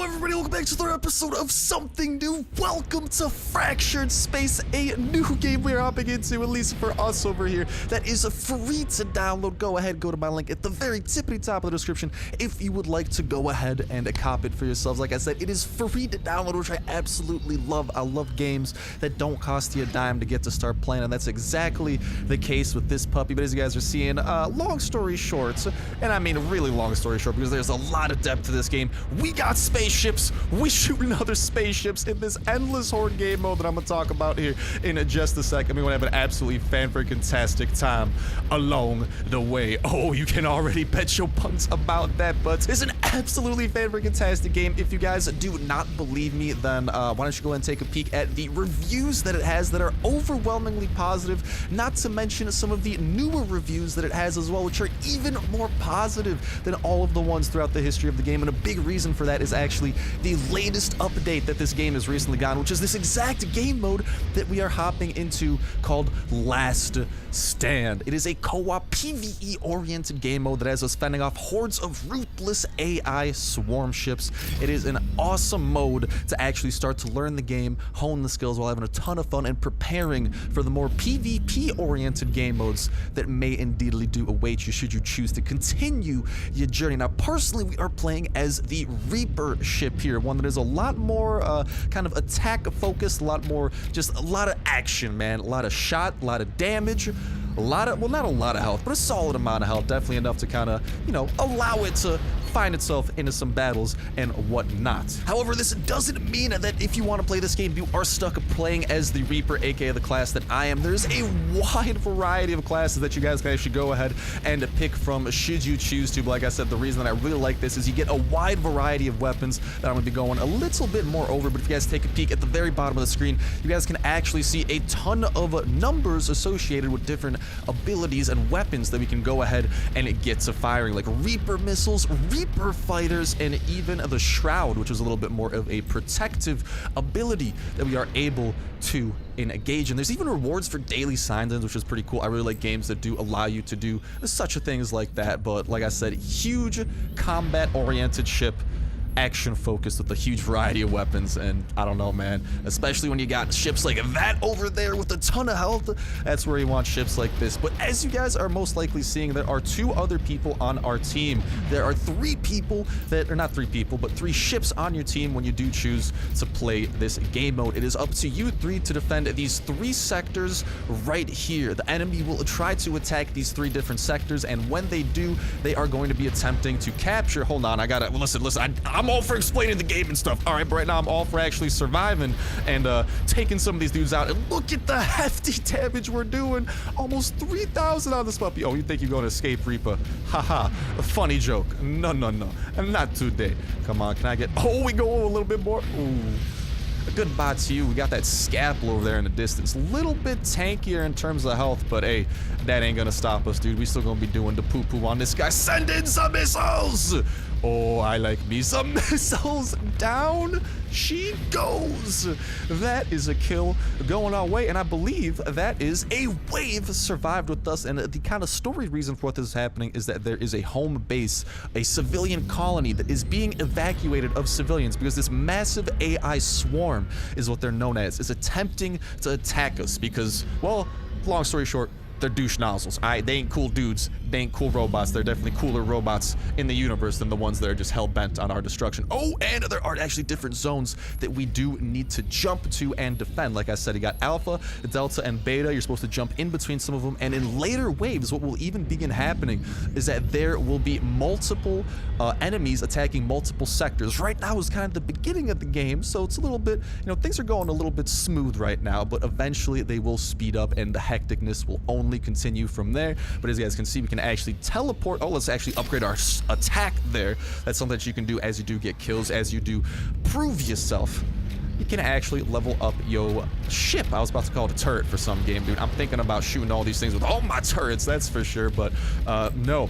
Hello everybody, welcome back to another episode of Something New. Welcome to Fractured Space, a new game we're hopping into, at least for us over here, that is free to download. Go ahead, go to my link at the very tippity top of the description if you would like to go ahead and cop it for yourselves. Like I said, it is free to download, which I absolutely love. I love games that don't cost you a dime to get to start playing, and that's exactly the case with this puppy. But as you guys are seeing, long story short, and I mean really long story short, because there's a lot of depth to this game, we got spaceships. We shooting other spaceships in this endless horde game mode that I'm gonna talk about here in just a second. We're gonna have an absolutely fan-freaking-tastic time along the way. Oh, you can already bet your buns about that, but it's an absolutely fan-freaking-tastic game. If you guys do not believe me, then why don't you go ahead and take a peek at the reviews that it has that are overwhelmingly positive, not to mention some of the newer reviews that it has as well, which are even more positive than all of the ones throughout the history of the game. And a big reason for that is actually the latest update that this game has recently gotten, which is this exact game mode that we are hopping into called Last Stand. It is a co-op PvE oriented game mode that has us fending off hordes of ruthless AI swarm ships. It is an awesome mode to actually start to learn the game, hone the skills while having a ton of fun and preparing for the more PvP oriented game modes that may indeedly do await you should you choose to continue your journey. Now personally, we are playing as the Reaper ship here, one that is a lot more kind of attack focused, a lot of action, man, a lot of shot, a lot of damage, a lot of, well, not a lot of health, but a solid amount of health, definitely enough to kind of, you know, allow it to find itself into some battles and whatnot. However, this doesn't mean that if you want to play this game, you are stuck playing as the Reaper, aka the class that I am. There's a wide variety of classes that you guys can actually go ahead and pick from should you choose to. But like I said, the reason that I really like this is you get a wide variety of weapons that I'm going to be going a little bit more over. But if you guys take a peek at the very bottom of the screen, you guys can actually see a ton of numbers associated with different abilities and weapons that we can go ahead and get to firing, like Reaper missiles, Reaper fighters, and even the Shroud, which is a little bit more of a protective ability that we are able to engage in. There's even rewards for daily sign-ins, which is pretty cool. I really like games that do allow you to do such a things like that. But like I said, huge combat-oriented ship, action focused with a huge variety of weapons, and I don't know, man, especially when you got ships like that over there with a ton of health, that's where you want ships like this. But as you guys are most likely seeing, there are two other people on our team. There are three people that are not three people, but three ships on your team when you do choose to play this game mode. It is up to you three to defend these three sectors right here. The enemy will try to attack these three different sectors, and when they do, they are going to be attempting to capture. Hold on, I gotta listen. I'm all for explaining the game and stuff. All right, but right now I'm all for actually surviving and taking some of these dudes out. And look at the hefty damage we're doing. Almost 3,000 on this puppy. Oh, you think you're going to escape, Reaper? Haha. Funny joke. No. Not today. Come on, can I get... Oh, we go a little bit more. Ooh. Goodbye to you. We got that scalpel over there in the distance. A little bit tankier in terms of health, but hey, that ain't gonna stop us, dude. We still gonna be doing the poo-poo on this guy. Send in some missiles! Oh, I like me some missiles. Down she goes. That is a kill going our way, and I believe that is a wave survived with us. And the kind of story reason for what this is happening is that there is a home base, a civilian colony that is being evacuated of civilians because this massive AI swarm is what they're known as, is attempting to attack us because, well, long story short, they're douche nozzles. They ain't cool dudes. They ain't cool robots. They're definitely cooler robots in the universe than the ones that are just hell-bent on our destruction. Oh, and there are actually different zones that we do need to jump to and defend. Like I said, you got Alpha, Delta, and Beta. You're supposed to jump in between some of them. And in later waves, what will even begin happening is that there will be multiple enemies attacking multiple sectors. Right now is kind of the beginning of the game, so it's a little bit, you know, things are going a little bit smooth right now, but eventually they will speed up and the hecticness will only continue from there. But as you guys can see, we can actually teleport. Oh, let's actually upgrade our attack there. That's something that you can do as you do get kills, as you do prove yourself. You can actually level up your ship. I was about to call it a turret for some game, dude. I'm thinking about shooting all these things with all my turrets, that's for sure, but no.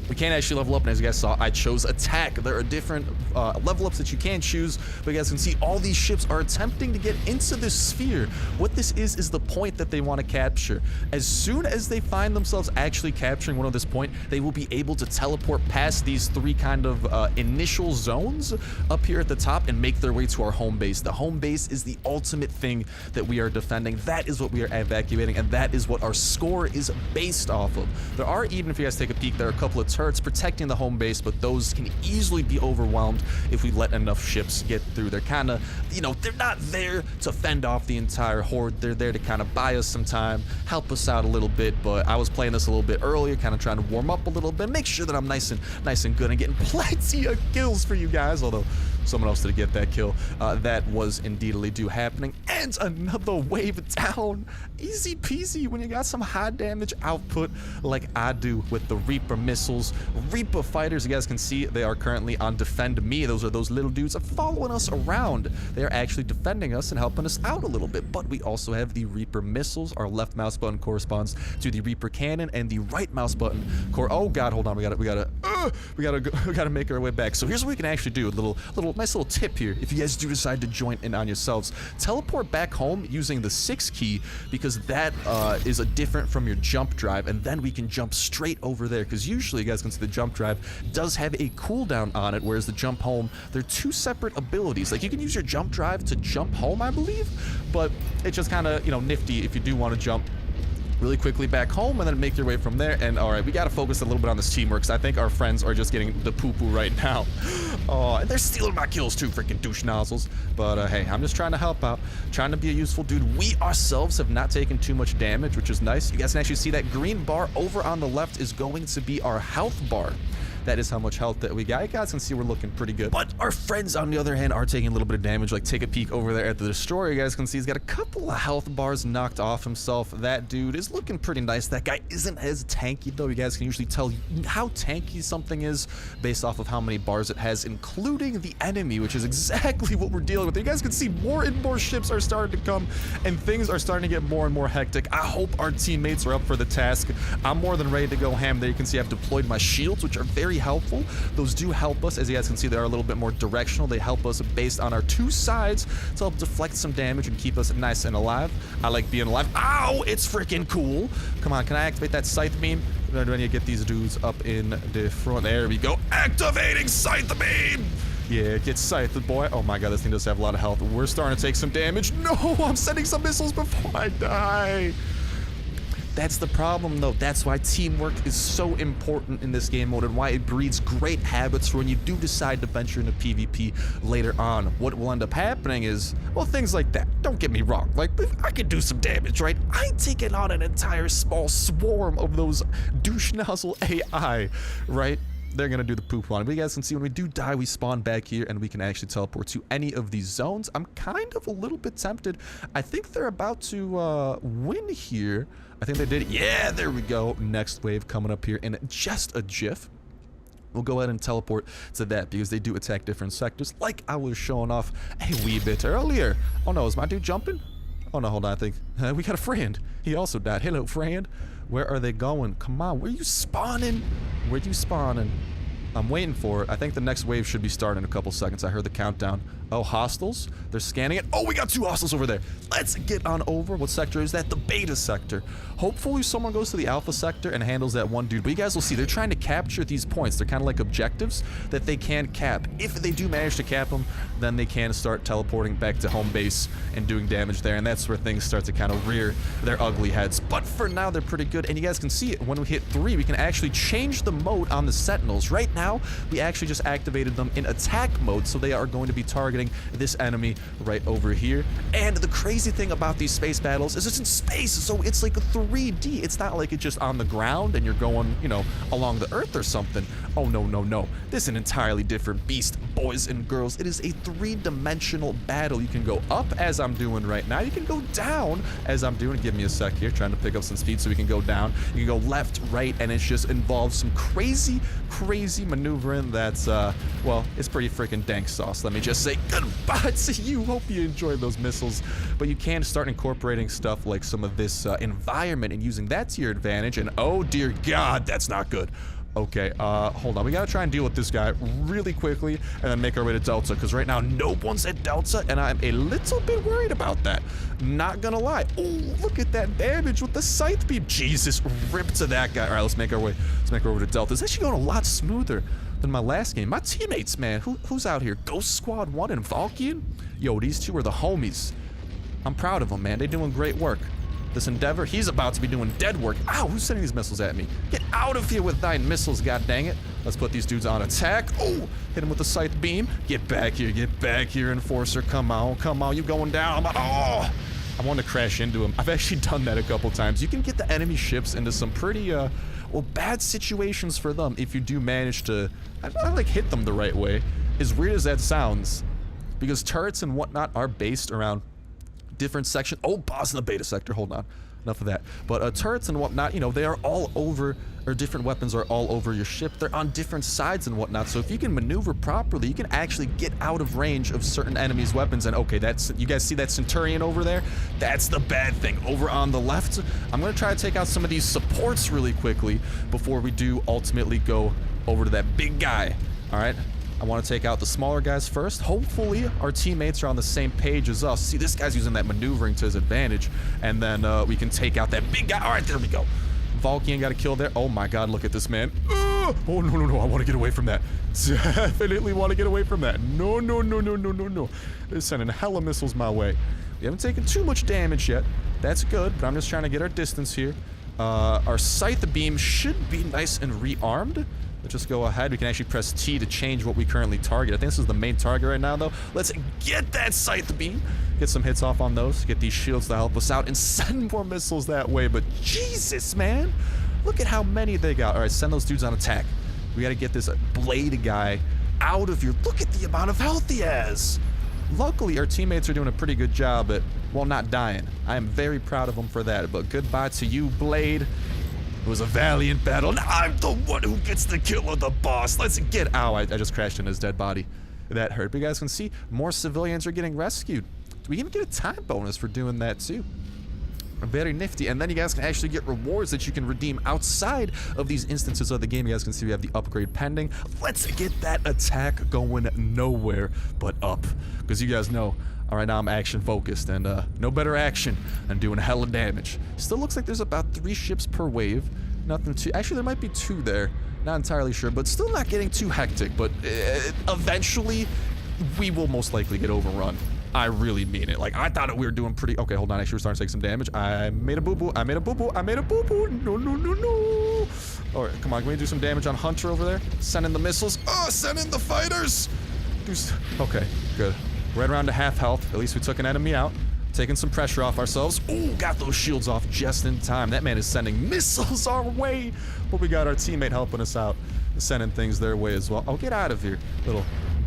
We can't actually level up, and as you guys saw, I chose attack. There are different level ups that you can choose, but you guys can see all these ships are attempting to get into this sphere. What this is the point that they want to capture. As soon as they find themselves actually capturing one of this point, they will be able to teleport past these three kind of initial zones up here at the top and make their way to our home base. The home base is the ultimate thing that we are defending. That is what we are evacuating, and that is what our score is based off of. There are, even if you guys take a peek, there are a couple of turrets protecting the home base, but those can easily be overwhelmed if we let enough ships get through. They're kind of, you know, they're not there to fend off the entire horde. They're there to kind of buy us some time, help us out a little bit. But I was playing this a little bit earlier, kind of trying to warm up a little bit, make sure that I'm nice and good and getting plenty of kills for you guys, although someone else did get that kill. That was indeedly do happening. And another wave down. Easy peasy when you got some high damage output like I do with the Reaper missiles. Reaper fighters, you guys can see they are currently on Defend Me. Those are those little dudes following us around. They are actually defending us and helping us out a little bit. But we also have the Reaper missiles. Our left mouse button corresponds to the Reaper cannon, and the right mouse button oh god, hold on, we gotta make our way back. So here's what we can actually do. Nice little tip here. If you guys do decide to join in on yourselves, teleport back home using the 6 key, because that is a different from your jump drive, and then we can jump straight over there, because usually you guys can see the jump drive does have a cooldown on it, whereas the jump home, they're two separate abilities. Like, you can use your jump drive to jump home, I believe, but it's just kind of, you know, nifty if you do want to jump really quickly back home and then make your way from there. And all right, we got to focus a little bit on this teamwork, because I think our friends are just getting the poo-poo right now. Oh, and they're stealing my kills too, freaking douche nozzles. But hey, I'm just trying to help out, trying to be a useful dude. We ourselves have not taken too much damage, which is nice. You guys can actually see that green bar over on the left is going to be our health bar. That is how much health that we got. You guys can see we're looking pretty good. But our friends, on the other hand, are taking a little bit of damage. Like, take a peek over there at the destroyer. You guys can see he's got a couple of health bars knocked off himself. That dude is looking pretty nice. That guy isn't as tanky, though. You guys can usually tell how tanky something is based off of how many bars it has, including the enemy, which is exactly what we're dealing with. You guys can see more and more ships are starting to come, and things are starting to get more and more hectic. I hope our teammates are up for the task. I'm more than ready to go ham. There you can see I've deployed my shields, which are very helpful. Those do help us. As you guys can see, they are a little bit more directional. They help us based on our two sides to help deflect some damage and keep us nice and alive. I like being alive. Ow! It's freaking cool. Come on, can I activate that scythe beam? I need to get these dudes up in the front. There we go. Activating scythe beam! Yeah, get scythed, boy. Oh my god, this thing does have a lot of health. We're starting to take some damage. No, I'm sending some missiles before I die. That's the problem, though. That's why teamwork is so important in this game mode, and why it breeds great habits for when you do decide to venture into PvP later on. What will end up happening is, well, things like that. Don't get me wrong. Like, I could do some damage, right? I ain't taking on an entire small swarm of those douche nozzle AI, right? They're gonna do the poop on it. But you guys can see when we do die, we spawn back here and we can actually teleport to any of these zones. I'm kind of a little bit tempted. I think they're about to win here. I think they did. Yeah, there we go. Next wave coming up here in just a jiff. We'll go ahead and teleport to that, because they do attack different sectors, like I was showing off a wee bit earlier. Oh no, is my dude jumping? Oh no, hold on, I think we got a friend. He also died. Hello, friend. Where are they going? Come on, where are you spawning? Where are you spawning? I'm waiting for it. I think the next wave should be starting in a couple seconds. I heard the countdown. Oh, hostiles? They're scanning it. Oh, we got 2 hostiles over there. Let's get on over. What sector is that? The beta sector. Hopefully someone goes to the alpha sector and handles that one dude. But you guys will see, they're trying to capture these points. They're kind of like objectives that they can cap. If they do manage to cap them, then they can start teleporting back to home base and doing damage there. And that's where things start to kind of rear their ugly heads. But for now, they're pretty good. And you guys can see it. When we hit 3, we can actually change the mode on the sentinels. Right now, we actually just activated them in attack mode, so they are going to be targeting this enemy right over here. And the crazy thing about these space battles is it's in space, so it's like a 3D. It's not like it's just on the ground and you're going, you know, along the earth or something. Oh, no, no, no. This is an entirely different beast, boys and girls. It is a 3-dimensional battle. You can go up, as I'm doing right now. You can go down, as I'm doing. Give me a sec here, trying to pick up some speed so we can go down. You can go left, right, and it just involves some crazy maneuvering that's, well, it's pretty freaking dank sauce. Let me just say goodbye to you. Hope you enjoyed those missiles. But you can start incorporating stuff like some of this environment and using that to your advantage. And oh dear God, that's not good. Okay, hold on. We gotta try and deal with this guy really quickly and then make our way to Delta, because right now no one's at Delta, and I'm a little bit worried about that. Not gonna lie. Oh, look at that damage with the scythe beam. Jesus, rip to that guy. All right, let's make our way over to Delta. It's actually going a lot smoother than my last game. My teammates, man, who's out here? Ghost Squad 1 and Valkian? Yo, these two are the homies. I'm proud of them, man. They're doing great work. This Endeavor, he's about to be doing dead work. Ow, who's sending these missiles at me? Get out of here with thine missiles, god dang it. Let's put these dudes on attack. Oh, hit him with the scythe beam. Get back here, Enforcer. Come on, you going down. Oh, I want to crash into him. I've actually done that a couple times. You can get the enemy ships into some pretty, well, bad situations for them if you do manage to, I like, hit them the right way. As weird as that sounds, because turrets and whatnot are based around different sections. Oh, boss in the beta sector. Hold on. Enough of that. But turrets and whatnot, you know, they are all over, or different weapons are all over your ship. They're on different sides and whatnot. So if you can maneuver properly, you can actually get out of range of certain enemies' weapons. And okay, that's, you guys see that Centurion over there? That's the bad thing. Over on the left, I'm going to try to take out some of these supports really quickly before we do ultimately go over to that big guy. All right. I want to take out the smaller guys first. Hopefully, our teammates are on the same page as us. See, this guy's using that maneuvering to his advantage. And then we can take out that big guy. All right, there we go. Valkian got a kill there. Oh my god, look at this, man. Oh, no. I want to get away from that. Definitely want to get away from that. No. They're sending hella missiles my way. We haven't taken too much damage yet. That's good, but I'm just trying to get our distance here. Our scythe beam should be nice and rearmed. Let's just go ahead. We can actually press T to change what we currently target. I think this is the main target right now, though. Let's get that scythe beam. Get some hits off on those. Get these shields to help us out and send more missiles that way. But Jesus, man. Look at how many they got. All right, send those dudes on attack. We got to get this blade guy out of here. Look at the amount of health he has. Luckily, our teammates are doing a pretty good job at, well, not dying. I am very proud of them for that. But goodbye to you, Blade. It was a valiant battle, and I'm the one who gets the kill of the boss. Let's get out. I just crashed in his dead body. That hurt. But you guys can see more civilians are getting rescued. We even get a time bonus for doing that too. Very nifty. And then you guys can actually get rewards that you can redeem outside of these instances of the game. You guys can see we have the upgrade pending. Let's get that attack going nowhere but up, because you guys know, all right, now I'm action focused, and no better action than doing hella damage. Still looks like there's about 3 ships per wave. Nothing too, actually there might be 2 there. Not entirely sure, but still not getting too hectic. But eventually we will most likely get overrun. I really mean it. Like, I thought we were doing pretty, okay, hold on, actually we're starting to take some damage. I made a boo-boo. No. All right, come on, can we do some damage on Hunter over there? Send in the missiles. Oh, send in the fighters. Okay, good. Right around to half health. At least we took an enemy out. Taking some pressure off ourselves. Ooh, got those shields off just in time. That man is sending missiles our way. But we got our teammate helping us out. Sending things their way as well. Oh, get out of here.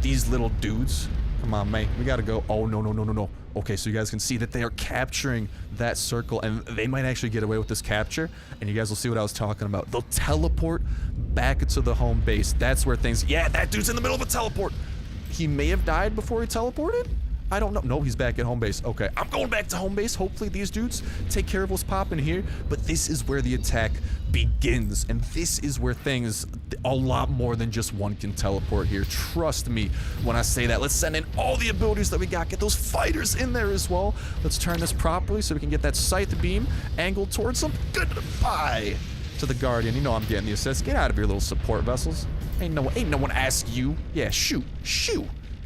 These little dudes. Come on, mate. We gotta go. Oh, no. Okay, so you guys can see that they are capturing that circle, and they might actually get away with this capture, and you guys will see what I was talking about. They'll teleport back to the home base. That's where things... Yeah, that dude's in the middle of a teleport. He may have died before he teleported? I don't know. No, he's back at home base. Okay, I'm going back to home base. Hopefully these dudes take care of what's popping here. But this is where the attack begins. And this is where things, a lot more than just one can teleport here. Trust me when I say that. Let's send in all the abilities that we got. Get those fighters in there as well. Let's turn this properly so we can get that scythe beam angled towards them. Goodbye to the Guardian. You know I'm getting the assist. Get out of here, little support vessels. Ain't no one ask you. Yeah, shoot.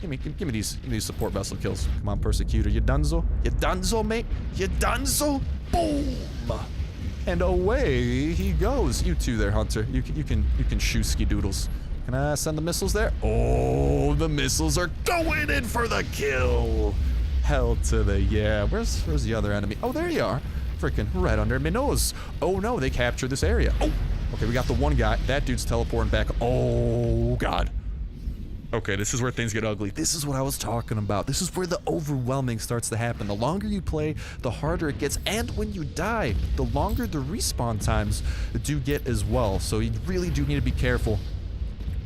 Give me these support vessel kills. Come on, Persecutor. You donezo? You donezo, mate? You donezo? Boom! And away he goes. You too there, Hunter. You can shoot ski doodles. Can I send the missiles there? Oh, the missiles are going in for the kill. Hell to the yeah. Where's the other enemy? Oh, there you are. Freaking right under my nose. Oh no, they captured this area. Oh, okay, we got the one guy. That dude's teleporting back. Oh god. Okay, this is where things get ugly. This is what I was talking about. This is where the overwhelming starts to happen. The longer you play, the harder it gets. And when you die, the longer the respawn times do get as well. So you really do need to be careful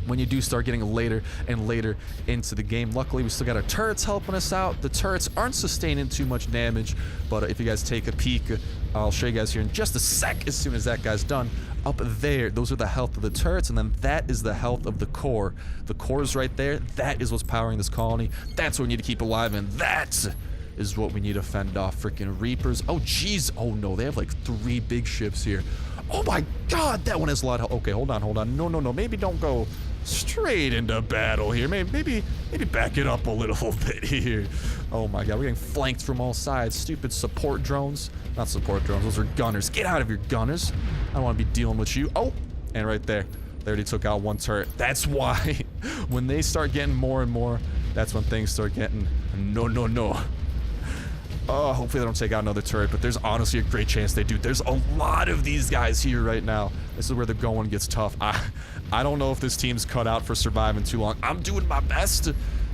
when you do start getting later and later into the game. Luckily, we still got our turrets helping us out. The turrets aren't sustaining too much damage, but if you guys take a peek, I'll show you guys here in just a sec as soon as that guy's done. up there, those are the health of the turrets, and then that is the health of the core. The core is right there. That is what's powering this colony. That's what we need to keep alive, and that is what we need to fend off. Freaking Reapers. Oh, jeez. Oh, no. They have like 3 big ships here. Oh, my God. That one has a lot of health. Okay, hold on, hold on. No, no, no. Maybe don't go straight into battle here. Maybe back it up a little bit here. Oh, my God. We're getting flanked from all sides. Stupid support drones. Not support drones. Those are gunners. Get out of your gunners. I don't want to be dealing with you. Oh, and right there. They already took out 1 turret. That's why when they start getting more and more, that's when things start getting no. Oh, hopefully they don't take out another turret, but there's honestly a great chance they do. There's a lot of these guys here right now. This is where the going gets tough. I don't know if this team's cut out for surviving too long. I'm doing my best,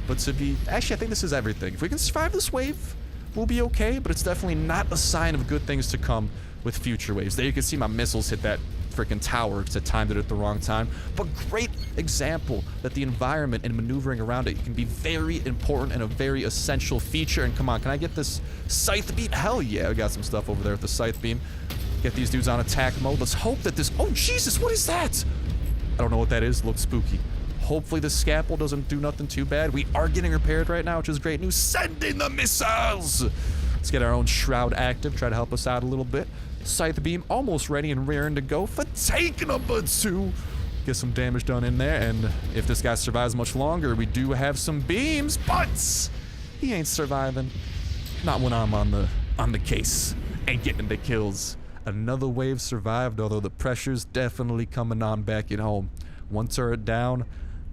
but to be... Actually, I think this is everything. If we can survive this wave, we'll be okay, but it's definitely not a sign of good things to come with future waves. There you can see my missiles hit that freaking tower because I timed it at the wrong time. But great example that the environment and maneuvering around it can be very important and a very essential feature. And come on, can I get this scythe beam? Hell yeah, we got some stuff over there with the scythe beam. Get these dudes on attack mode. Let's hope that this... Oh, Jesus, what is that? I don't know what that is. Looks spooky. Hopefully the scalpel doesn't do nothing too bad. We are getting repaired right now, which is great news. Send in the missiles! Let's get our own shroud active. Try to help us out a little bit. Scythe beam almost ready and raring to go for take number 2. Get some damage done in there, and if this guy survives much longer, we do have some beams, but he ain't surviving. Not when I'm on the case. Ain't getting the kills. Another wave survived, although the pressure's definitely coming on back at home. 1 turret down.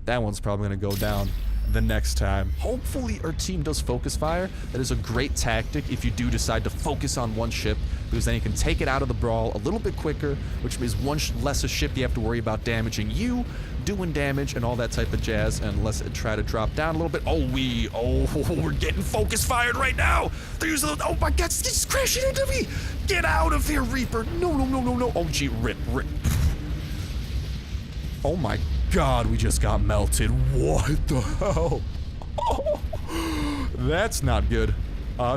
That one's probably gonna go down the next time. Hopefully our team does focus fire. That is a great tactic if you do decide to focus on 1 ship, because then you can take it out of the brawl a little bit quicker, which means 1 less a ship you have to worry about damaging you, doing damage and all that type of jazz, and let's try to drop down a little bit. We're getting focus fired right now. They're using the... Oh my God, it's crashing into me. Get out of here, Reaper. No. Oh gee, rip. Oh my God, we just got melted. What the hell? Oh, that's not good.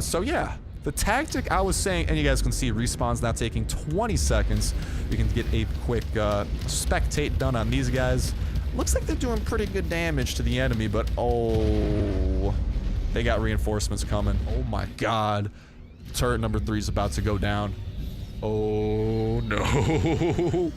So yeah, the tactic I was saying, and you guys can see respawn's now taking 20 seconds. We can get a quick spectate done on these guys. Looks like they're doing pretty good damage to the enemy, but oh, they got reinforcements coming. Oh my God. Turret number 3 is about to go down. Oh no.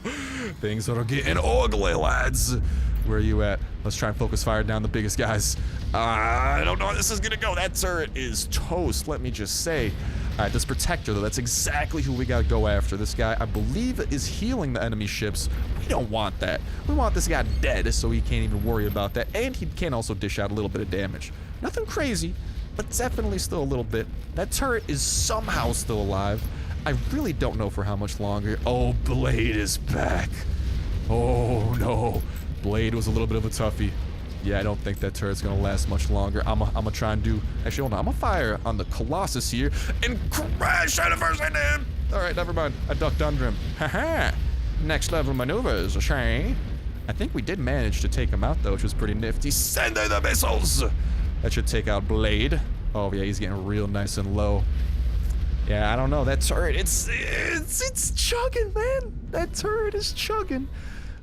Things are getting ugly, lads. Where are you at? Let's try and focus fire down the biggest guys. I don't know how this is gonna go. That turret is toast, let me just say. All right, this protector, though, that's exactly who we gotta go after. This guy, I believe, is healing the enemy ships. We don't want that. We want this guy dead so he can't even worry about that. And he can also dish out a little bit of damage. Nothing crazy, but definitely still a little bit. That turret is somehow still alive. I really don't know for how much longer. Oh, Blade is back. Oh, no. Blade was a little bit of a toughie. Yeah, I don't think that turret's gonna last much longer. I'm gonna try and do... Actually, hold on. I'm gonna fire on the Colossus here and crash out of first into him. All right, never mind. I ducked under him. Haha. Next level maneuvers, Shay. I think we did manage to take him out, though, which was pretty nifty. Send in the missiles. That should take out Blade. Oh, yeah, he's getting real nice and low. Yeah, I don't know. That turret, it's chugging, man. That turret is chugging,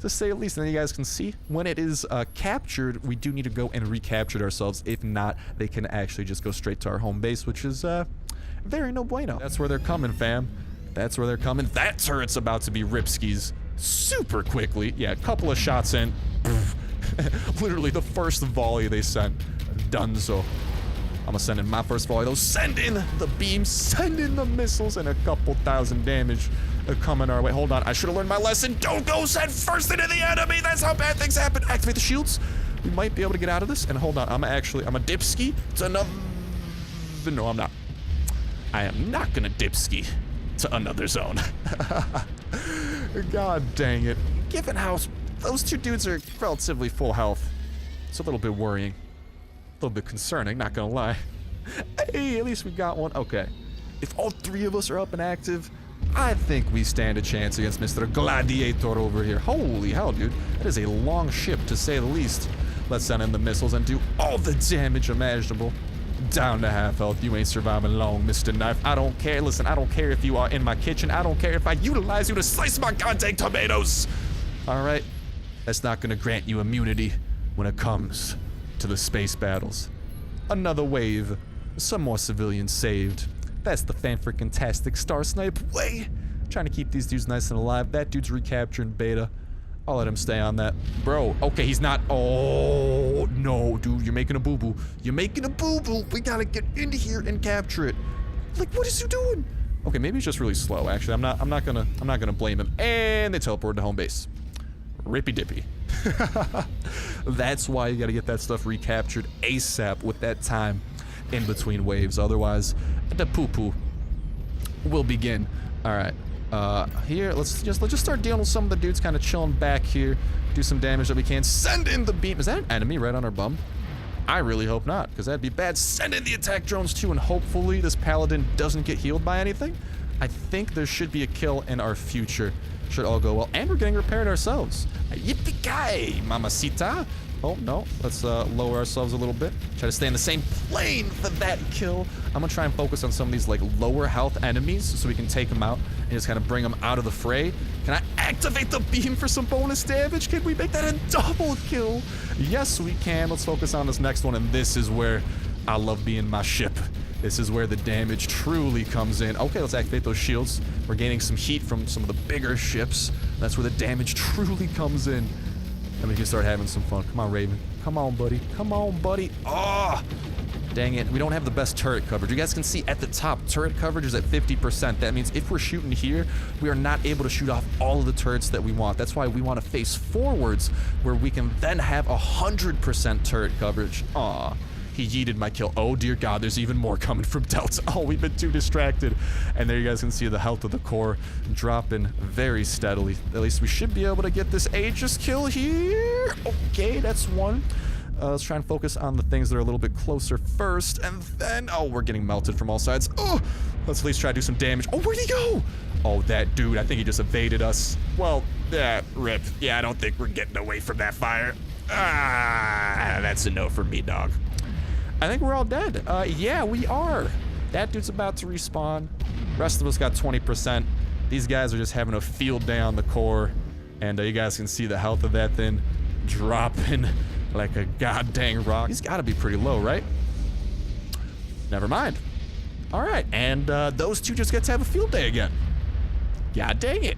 to say the least. And then you guys can see when it is captured, we do need to go and recapture it ourselves. If not, they can actually just go straight to our home base, which is very no bueno. That's where they're coming, fam. That's where they're coming. That turret's about to be ripskis super quickly. Yeah, a couple of shots in. Literally the first volley they sent. Dunzo. I'm gonna send in my first volley, though. Send in the beams, send in the missiles, and a couple thousand damage coming our way. Hold on, I should have learned my lesson. Don't go send first into the enemy. That's how bad things happen. Activate the shields. We might be able to get out of this. And hold on, I'm a dipski to another... No, I'm not. I am not gonna dipski to another zone. God dang it. Given how those 2 dudes are relatively full health, it's a little bit worrying. A little bit concerning, not gonna lie. Hey, at least we got one. Okay. If all 3 of us are up and active, I think we stand a chance against Mr. Gladiator over here. Holy hell, dude. That is a long ship, to say the least. Let's send in the missiles and do all the damage imaginable. Down to half health. You ain't surviving long, Mr. Knife. I don't care. Listen, I don't care if you are in my kitchen. I don't care if I utilize you to slice my goddamn tomatoes. All right. That's not gonna grant you immunity when it comes to the space battles. Another wave. Some more civilians saved. That's the fan-freaking-tastic Starsnipe way. Trying to keep these dudes nice and alive. That dude's recapturing beta. I'll let him stay on that. Bro, okay, he's not. Oh, no, dude, you're making a boo-boo. You're making a boo-boo. We gotta get into here and capture it. Like, what is you doing? Okay, maybe he's just really slow, actually. I'm not gonna blame him. And they teleported to home base. Rippy dippy. That's why you gotta get that stuff recaptured ASAP with that time in between waves. Otherwise, the poo-poo will begin. All right. Here, let's just start dealing with some of the dudes kind of chilling back here. Do some damage that we can. Send in the beam. Is that an enemy right on our bum? I really hope not, because that'd be bad. Send in the attack drones too, and hopefully this paladin doesn't get healed by anything. I think there should be a kill in our future. Should all go well. And we're getting repaired ourselves. Yippee-ki-yay, mamacita. Oh, no. Let's lower ourselves a little bit. Try to stay in the same plane for that kill. I'm going to try and focus on some of these, like, lower health enemies so we can take them out and just kind of bring them out of the fray. Can I activate the beam for some bonus damage? Can we make that a double kill? Yes, we can. Let's focus on this next one, and this is where I love being my ship. This is where the damage truly comes in. Okay, let's activate those shields. We're gaining some heat from some of the bigger ships. That's where the damage truly comes in. And we can start having some fun. Come on, Raven. Come on, buddy. Come on, buddy. Oh, dang it. We don't have the best turret coverage. You guys can see at the top, turret coverage is at 50%. That means if we're shooting here, we are not able to shoot off all of the turrets that we want. That's why we want to face forwards, where we can then have 100% turret coverage. Aw. He yeeted my kill. Oh, dear God, there's even more coming from Delta. Oh, we've been too distracted. And there you guys can see the health of the core dropping very steadily. At least we should be able to get this Aegis kill here. Okay, that's one. Let's try and focus on the things that are a little bit closer first. And then, oh, we're getting melted from all sides. Oh, let's at least try to do some damage. Oh, where'd he go? Oh, that dude, I think he just evaded us. Well, rip. Yeah, I don't think we're getting away from that fire. Ah, that's a no for me, dog. I think we're all dead. Yeah, we are. That dude's about to respawn. Rest of us got 20%. These guys are just having a field day on the core. And you guys can see the health of that thing dropping like a goddamn rock. He's got to be pretty low, right? Never mind. All right, and those two just get to have a field day again. God dang it.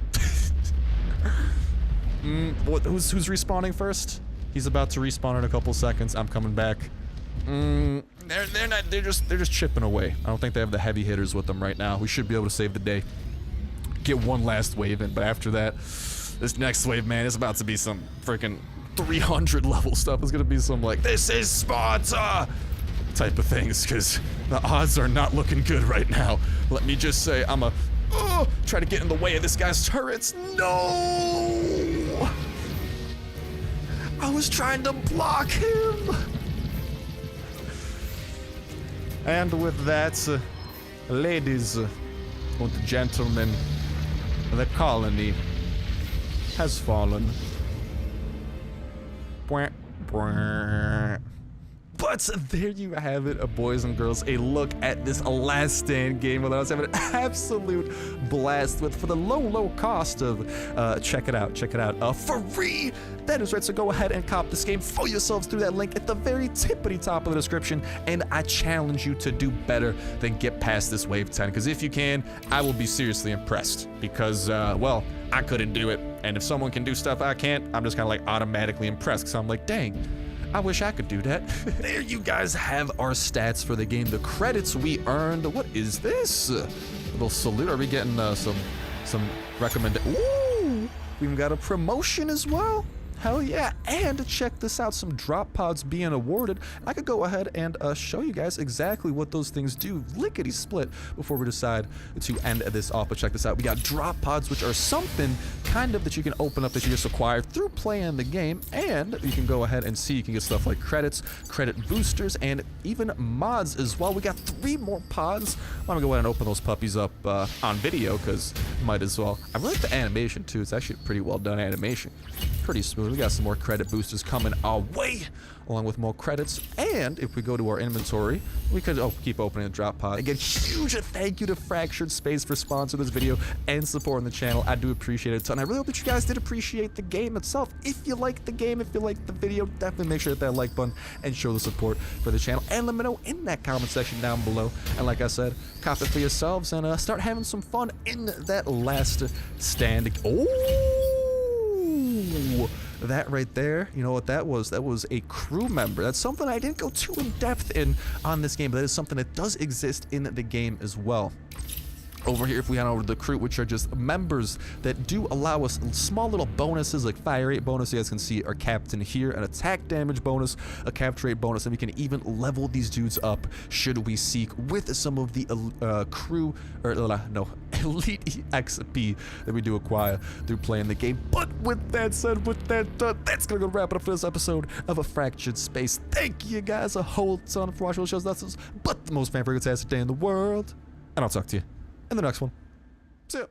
Who's respawning first? He's about to respawn in a couple seconds. I'm coming back. They're just chipping away. I don't think they have the heavy hitters with them right now. We should be able to save the day. Get one last wave in, but after that, this next wave, man, is about to be some freaking 300 level stuff. It's gonna be some like, this is Sparta type of things, because the odds are not looking good right now. Let me just say, I'm a try to get in the way of this guy's turrets. No! I was trying to block him. And with that, ladies and gentlemen, the colony has fallen. But there you have it, boys and girls, a look at this last stand game that I was having an absolute blast with for the low cost of, check it out, free. That is right, so go ahead and cop this game. Throw yourselves through that link at the very tippity top of the description, and I challenge you to do better than get past this wave 10, because if you can, I will be seriously impressed, because, well, I couldn't do it, and if someone can do stuff I can't, I'm just kind of like automatically impressed, because I'm like, dang, I wish I could do that. There you guys have our stats for the game, the credits we earned. What is this? A little salute. Are we getting some Ooh, we've got a promotion as well. Hell yeah, and check this out, some drop pods being awarded. I could go ahead and show you guys exactly what those things do, lickety split, before we decide to end this off. But check this out, we got drop pods, which are something kind of that you can open up that you just acquired through playing the game, and you can go ahead and see, you can get stuff like credits, credit boosters, and even mods as well. We got 3 more pods. I'm gonna go ahead and open those puppies up on video, because might as well. I really like the animation too, it's actually a pretty well done animation. Pretty smooth. We got some more credit boosters coming our way. along with more credits. And if we go to our inventory, we could keep opening the drop pod. Again, huge thank you to Fractured Space for sponsoring this video and supporting the channel. I do appreciate it a ton. I really hope that you guys did appreciate the game itself. If you like the game, if you like the video, definitely make sure to hit that like button and show the support for the channel. And let me know in that comment section down below. And like I said, cop it for yourselves and start having some fun in that last stand. Oh, that right there, you know what that was? That was a crew member. That's something I didn't go too in depth in on this game, but that is something that does exist in the game as well. Over here, if we head over to the crew, which are just members that do allow us small little bonuses like fire rate bonus. You guys can see our captain here, an attack damage bonus, a capture rate bonus, and we can even level these dudes up should we seek with some of the crew, or no, elite XP that we do acquire through playing the game. But with that said, with that done, that's gonna go wrap it up for this episode of A Fractured Space. Thank you guys a whole ton for watching those shows. That's but the most fan-fantastic day in the world, and I'll talk to you in the next one. See ya.